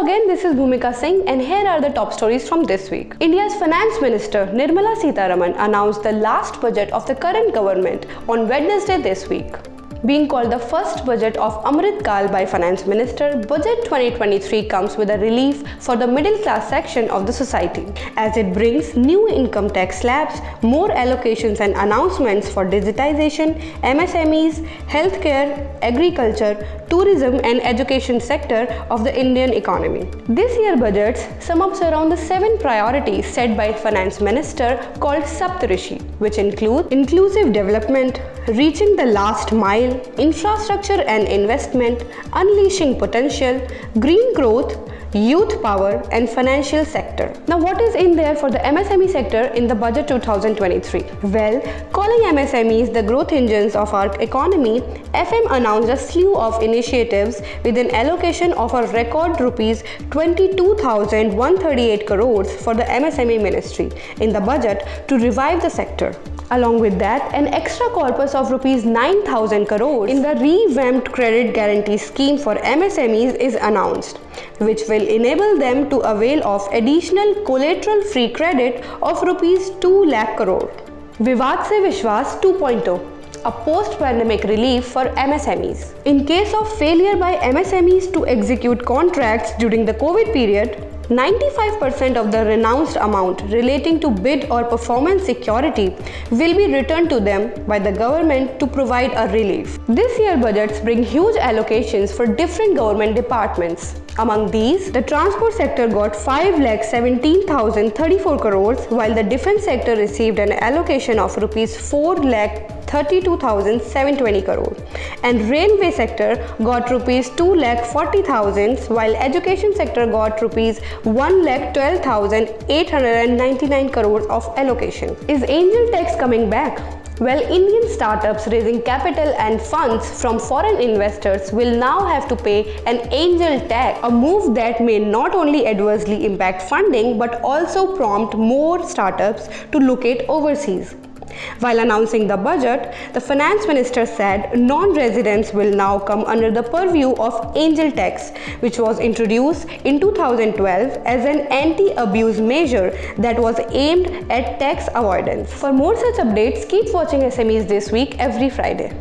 again, this is Bhumika Singh and here are the top stories from this week. India's Finance Minister Nirmala Sitharaman announced the last budget of the current government on Wednesday this week. Being called the first budget of Amrit Kal by Finance Minister, Budget 2023 comes with a relief for the middle class section of the society, as it brings new income tax slabs, more allocations and announcements for digitization, MSMEs, healthcare, agriculture, tourism and education sector of the Indian economy. This year's budget sums up around the 7 priorities set by Finance Minister called Saptarishi, which include inclusive development, reaching the last mile, infrastructure and investment, unleashing potential, green growth, youth power and financial sector. Now what is in there for the MSME sector in the budget 2023? Well, calling MSMEs the growth engines of our economy, FM announced a slew of initiatives with an allocation of a record rupees 22,138 crores for the MSME ministry in the budget to revive the sector. Along with that, an extra corpus of rupees 9,000 crores in the revamped credit guarantee scheme for MSMEs is announced, which will enable them to avail of additional collateral-free credit of rupees 2 lakh crore. Vivad Se Vishwas 2.0, a post-pandemic relief for MSMEs. In case of failure by MSMEs to execute contracts during the COVID period, 95% of the renounced amount relating to bid or performance security will be returned to them by the government to provide a relief. This year's budgets bring huge allocations for different government departments. Among these, the transport sector got 5,17,034 crores, while the defense sector received an allocation of rupees 4,32,720 crores, and railway sector got rupees 2,40,000, while education sector got rupees 1,12,899 crores of allocation. Is angel tax coming back? Well, Indian startups raising capital and funds from foreign investors will now have to pay an angel tax, a move that may not only adversely impact funding but also prompt more startups to locate overseas. While announcing the budget, the finance minister said non-residents will now come under the purview of angel tax, which was introduced in 2012 as an anti-abuse measure that was aimed at tax avoidance. For more such updates, keep watching SMEs This Week every Friday.